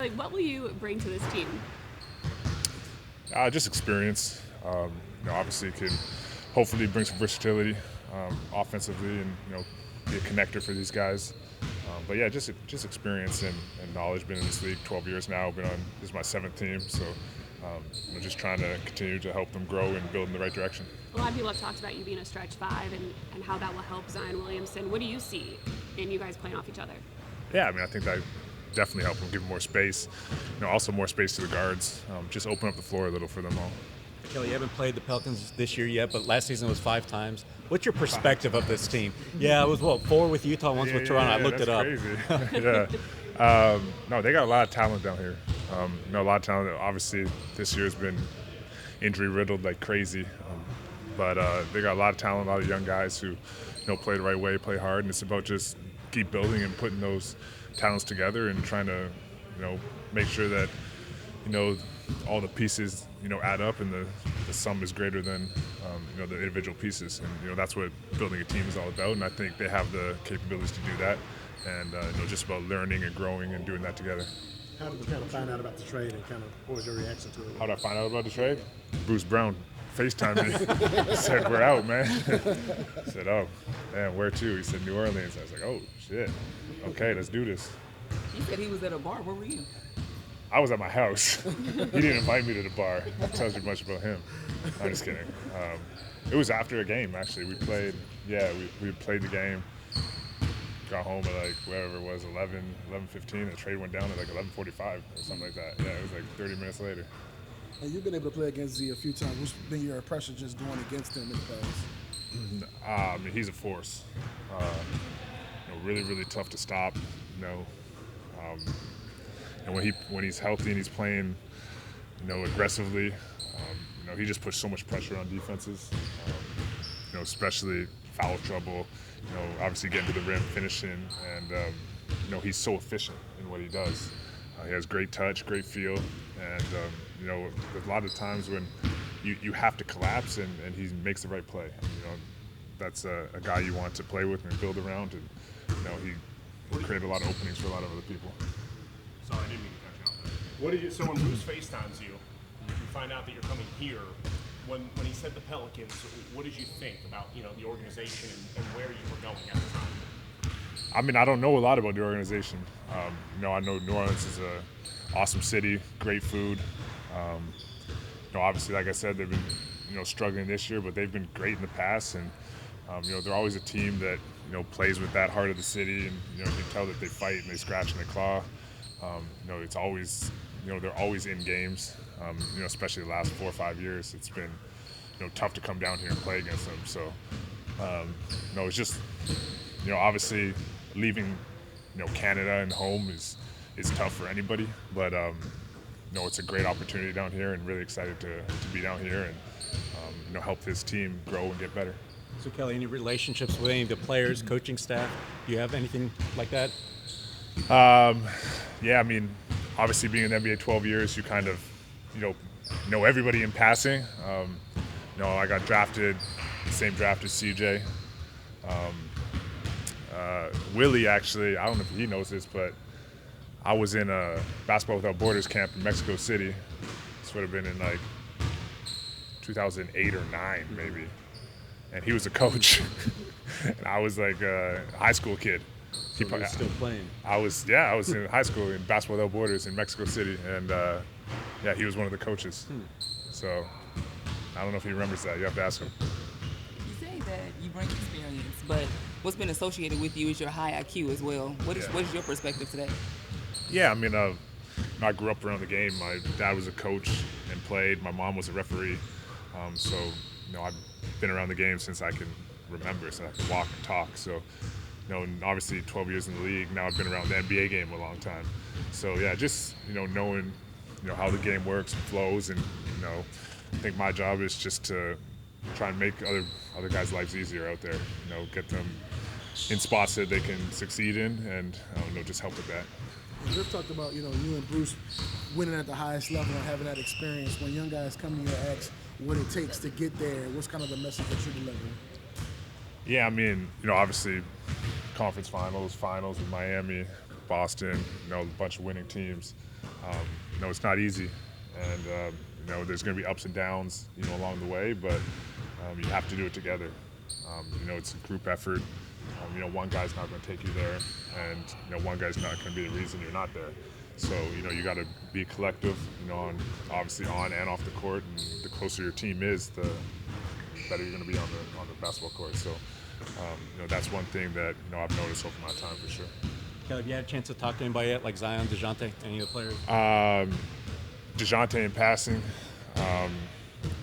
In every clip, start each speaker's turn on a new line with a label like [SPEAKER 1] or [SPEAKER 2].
[SPEAKER 1] Like, what will you bring to this team?
[SPEAKER 2] Just experience. Obviously can hopefully bring some versatility offensively and, be a connector for these guys. But yeah, just experience and knowledge. Been in this league 12 years now. This is my 7th team, so just trying to continue to help them grow and build in the right direction.
[SPEAKER 1] A lot of people have talked about you being a stretch five and how that will help Zion Williamson. What do you see in you guys playing off each other?
[SPEAKER 2] Yeah, I think that definitely help them, give them more space. Also more space to the guards. Just open up the floor a little for them all.
[SPEAKER 3] Kelly, you haven't played the Pelicans this year yet, but last season was 5 times. What's your perspective of this team? Yeah, it was 4 with Utah, once with Toronto. I looked it up.
[SPEAKER 2] Crazy. Yeah. No, they got a lot of talent down here. A lot of talent. Obviously, this year's been injury riddled like crazy. But they got a lot of talent, a lot of young guys who, play the right way, play hard, and it's about just keep building and putting those talents together and trying to, make sure that, all the pieces, add up and the sum is greater than, the individual pieces. And, that's what building a team is all about. And I think they have the capabilities to do that. And, just about learning and growing and doing that together.
[SPEAKER 4] How did you kind of find out about the trade and what was your reaction to it?
[SPEAKER 2] How did I find out about the trade? Bruce Brown FaceTimed me. Said, "We're out, man." I said, "Oh, man, where to?" He said, "New Orleans." I was like, "Oh, shit. Okay, let's do this."
[SPEAKER 5] He said he was at a bar. Where were you?
[SPEAKER 2] I was at my house. He didn't invite me to the bar. That tells you much about him. I'm just kidding. It was after a game, actually. We played the game. Got home at whatever it was, 11:15. The trade went down at 11:45 or something like that. Yeah, it was 30 minutes later.
[SPEAKER 4] And you've been able to play against Z a few times. What's been your impression just going against him in the past?
[SPEAKER 2] He's a force. Really, really tough to stop. And when he's healthy and he's playing, aggressively, he just puts so much pressure on defenses. Especially foul trouble. Obviously getting to the rim, finishing, and he's so efficient in what he does. He has great touch, great feel, and there's a lot of times when you have to collapse and he makes the right play. That's a guy you want to play with and build around, and he created a lot of openings for a lot of other people.
[SPEAKER 6] Sorry, I didn't mean to cut you off. So when Bruce FaceTimes you, you find out that you're coming here. When he said the Pelicans, what did you think about the organization and where you were going at the time?
[SPEAKER 2] I don't know a lot about the organization. I know New Orleans is an awesome city, great food. Obviously, like I said, they've been struggling this year, but they've been great in the past, and they're always a team that plays with that heart of the city, and you can tell that they fight and they scratch and they claw. It's always they're always in games. Especially the last 4 or 5 years, it's been tough to come down here and play against them. So it's just obviously leaving Canada and home is tough for anybody, but it's a great opportunity down here, and really excited to be down here and help this team grow and get better.
[SPEAKER 3] So Kelly, any relationships with any of the players, coaching staff? Do you have anything like that?
[SPEAKER 2] Yeah, obviously being in the NBA 12 years, you kind of know everybody in passing. I got drafted, the same draft as CJ. Willie, actually, I don't know if he knows this, but I was in a Basketball Without Borders camp in Mexico City. This would have been in 2008 or 9 maybe. And he was a coach. And I was a high school kid.
[SPEAKER 3] So you're still playing?
[SPEAKER 2] I was in high school in Basketball Without Borders in Mexico City, and he was one of the coaches. So I don't know if he remembers that. You have to ask him.
[SPEAKER 5] You say that you bring experience, but what's been associated with you is your high IQ as well. What is your perspective to that?
[SPEAKER 2] Yeah, I grew up around the game. My dad was a coach and played. My mom was a referee. So I've been around the game since I can remember, since I can walk and talk. So. And obviously 12 years in the league, now I've been around the NBA game a long time. So yeah, just, knowing, how the game works and flows, and, I think my job is just to try and make other guys' lives easier out there, get them in spots that they can succeed in, and, just help with that.
[SPEAKER 4] We've talked about, you and Bruce winning at the highest level and having that experience. When young guys come to you and ask what it takes to get there, what's kind of the message that you're delivering?
[SPEAKER 2] Yeah, obviously conference finals in Miami, Boston, you know, a bunch of winning teams. You know, it's not easy, and you know, there's going to be ups and downs, you know, along the way, but you have to do it together. You know, it's a group effort. You know, one guy's not going to take you there, and you know, one guy's not going to be the reason you're not there. So, you know, you got to be collective, you know, obviously on and off the court, and the closer your team is, the better you're going to be on the basketball court. So, you know, that's one thing that, you know, I've noticed over my time for sure.
[SPEAKER 3] Kelly, have you had a chance to talk to anybody yet, like Zion, Dejounte, any of the players?
[SPEAKER 2] Dejounte in passing.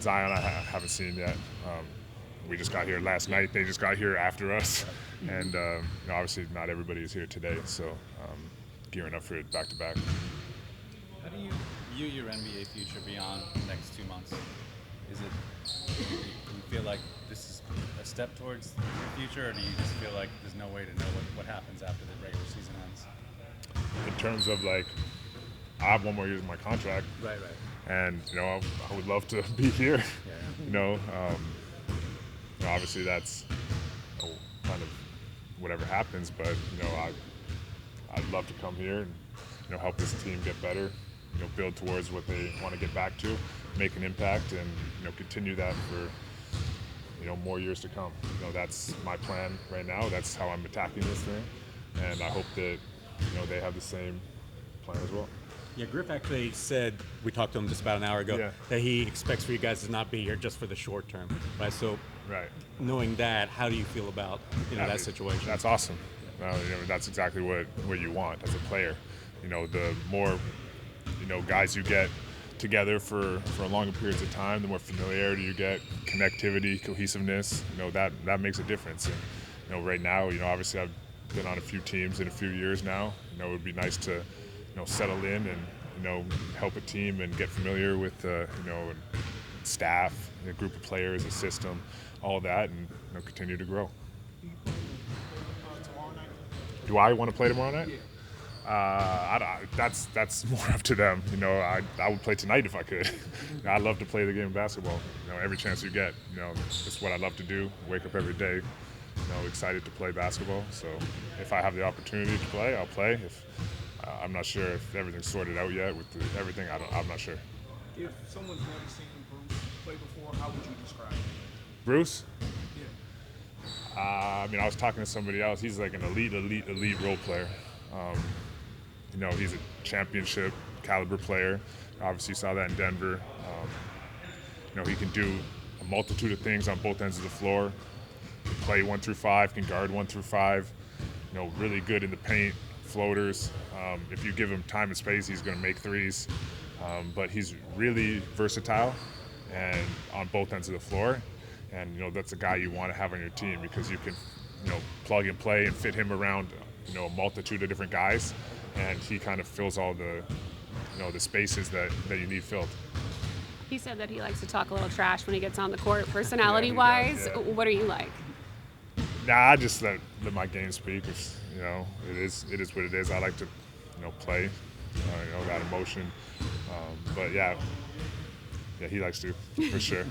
[SPEAKER 2] Zion I haven't seen yet. We just got here last night. They just got here after us. And you know, obviously not everybody is here today, so gearing up for it back-to-back.
[SPEAKER 7] How do you view your NBA future beyond the next 2 months? Is it, do you feel like this is a step towards your future, or do you just feel like there's no way to know what happens after the regular season ends?
[SPEAKER 2] In terms of, like, I have 1 more year in my contract.
[SPEAKER 3] Right.
[SPEAKER 2] And, you know, I would love to be here.
[SPEAKER 3] Yeah.
[SPEAKER 2] You know, obviously that's, you know, kind of whatever happens, but, you know, I'd love to come here and, you know, help this team get better, you know, build towards what they want to get back to, make an impact, and, you know, continue that for, you know, more years to come. You know, that's my plan right now. That's how I'm attacking this thing, and I hope that, you know, they have the same plan as well.
[SPEAKER 3] Yeah, Griff actually said, we talked to him just about an hour ago, that he expects for you guys to not be here just for the short term, right? So, knowing that, how do you feel about, you know, that situation?
[SPEAKER 2] That's awesome. You know, that's exactly what you want as a player. You know, the more, you know, guys you get together for longer periods of time, the more familiarity you get, connectivity, cohesiveness, you know, that makes a difference. And, you know, right now, you know, obviously I've been on a few teams in a few years now. You know, it would be nice to, you know, settle in and, you know, help a team and get familiar with, you know, staff, a group of players, a system, all that, and, you know, continue to grow. Do I want to play tomorrow night? That's more up to them. You know, I would play tonight if I could. I love to play the game of basketball. You know, every chance you get. You know, it's what I love to do. Wake up every day, you know, excited to play basketball. So if I have the opportunity to play, I'll play. If I'm not sure if everything's sorted out yet with everything. I'm not sure.
[SPEAKER 8] If someone's never seen Bruce play before, how would you describe him?
[SPEAKER 2] Bruce?
[SPEAKER 8] Yeah.
[SPEAKER 2] I mean, I was talking to somebody else. He's like an elite role player. You know, he's a championship caliber player. Obviously, you saw that in Denver. You know, he can do a multitude of things on both ends of the floor. Can play 1 through 5, can guard 1 through 5. You know, really good in the paint, floaters. If you give him time and space, he's going to make threes. But he's really versatile and on both ends of the floor. And, you know, that's a guy you want to have on your team because you can, you know, plug and play and fit him around, you know, a multitude of different guys. And he kind of fills all the, you know, the spaces that you need filled.
[SPEAKER 1] He said that he likes to talk a little trash when he gets on the court. Personality-wise, what are you like?
[SPEAKER 2] Nah, I just let my game speak. It's, you know, it is what it is. I like to, you know, play, you know, that emotion. But yeah, he likes to, for sure.